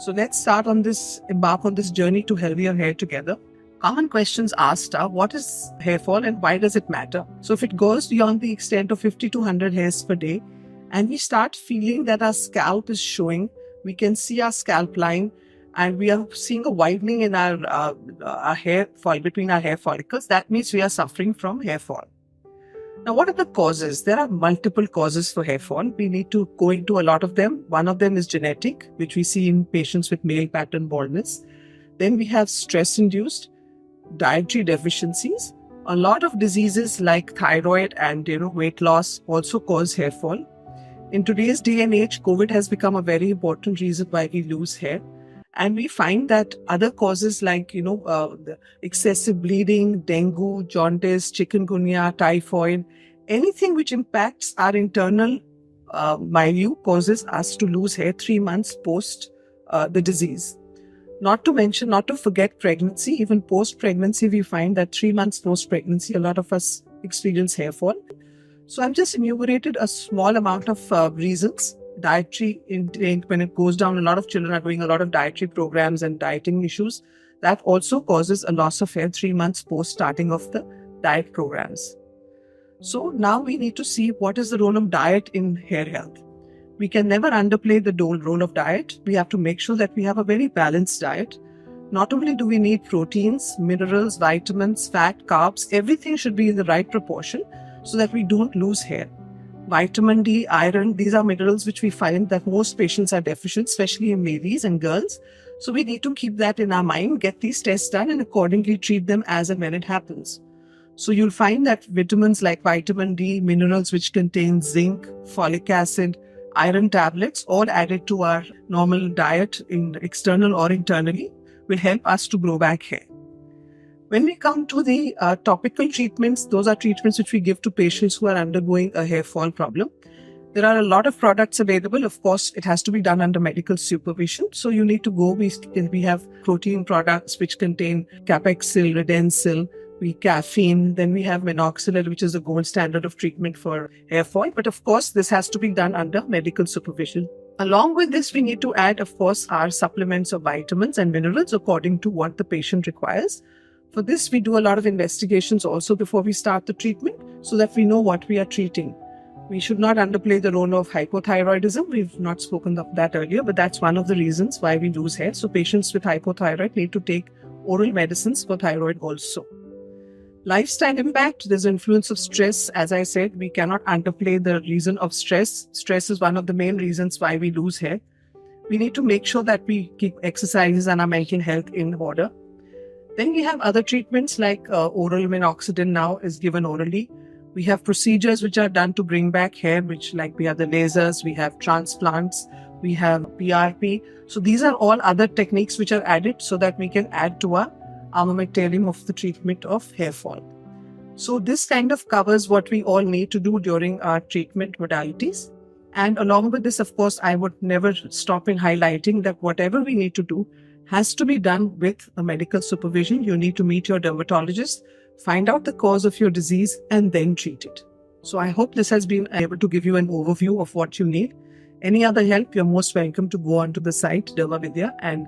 So let's embark on this journey to healthier hair together. Common questions asked are, what is hair fall and why does it matter? So if it goes beyond the extent of 50 to 100 hairs per day, and we start feeling that our scalp is showing, we can see our scalp line, and we are seeing a widening in our hair fall, between our hair follicles, that means we are suffering from hair fall. Now, what are the causes? There are multiple causes for hair fall. We need to go into a lot of them. One of them is genetic, which we see in patients with male pattern baldness. Then we have stress-induced, dietary deficiencies. A lot of diseases like thyroid and weight loss also cause hair fall. In today's day and age, COVID has become a very important reason why we lose hair. And we find that other causes like, the excessive bleeding, dengue, jaundice, chikungunya, typhoid, anything which impacts our internal milieu causes us to lose hair 3 months post the disease. Not to forget pregnancy. Even post-pregnancy, we find that 3 months post-pregnancy, a lot of us experience hair fall. So I've just enumerated a small amount of reasons. Dietary intake, when it goes down, a lot of children are doing a lot of dietary programs and dieting issues. That also causes a loss of hair 3 months post starting of the diet programs. So now we need to see what is the role of diet in hair health. We can never underplay the role of diet. We have to make sure that we have a very balanced diet. Not only do we need proteins, minerals, vitamins, fat, carbs, everything should be in the right proportion so that we don't lose hair. Vitamin D, iron, these are minerals which we find that most patients are deficient, especially in ladies and girls. So we need to keep that in our mind, get these tests done and accordingly treat them as and when it happens. So you'll find that vitamins like vitamin D, minerals which contain zinc, folic acid, iron tablets, all added to our normal diet in external or internally, will help us to grow back hair. When we come to the topical treatments, those are treatments which we give to patients who are undergoing a hair fall problem. There are a lot of products available. Of course, it has to be done under medical supervision. So you need to go. We have protein products which contain Capexil, Redensil, caffeine. Then we have minoxidil, which is the gold standard of treatment for hair fall. But of course, this has to be done under medical supervision. Along with this, we need to add, of course, our supplements of vitamins and minerals according to what the patient requires. For this, we do a lot of investigations also before we start the treatment so that we know what we are treating. We should not underplay the role of hypothyroidism. We've not spoken of that earlier, but that's one of the reasons why we lose hair. So patients with hypothyroid need to take oral medicines for thyroid also. Lifestyle impact, there's influence of stress. As I said, we cannot underplay the reason of stress. Stress is one of the main reasons why we lose hair. We need to make sure that we keep exercises and our mental health in order. Then we have other treatments like oral minoxidil now is given orally. We have procedures which are done to bring back hair, we have the lasers, we have transplants, we have PRP. So these are all other techniques which are added so that we can add to our armamentarium of the treatment of hair fall. So this kind of covers what we all need to do during our treatment modalities. And along with this, of course, I would never stop in highlighting that whatever we need to do has to be done with a medical supervision. You need to meet your dermatologist, find out the cause of your disease, and then treat it. So I hope this has been able to give you an overview of what you need. Any other help, you're most welcome to go onto the site DermaVidya and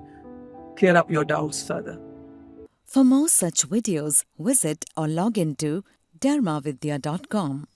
clear up your doubts further. For more such videos, visit or log into dermavidya.com.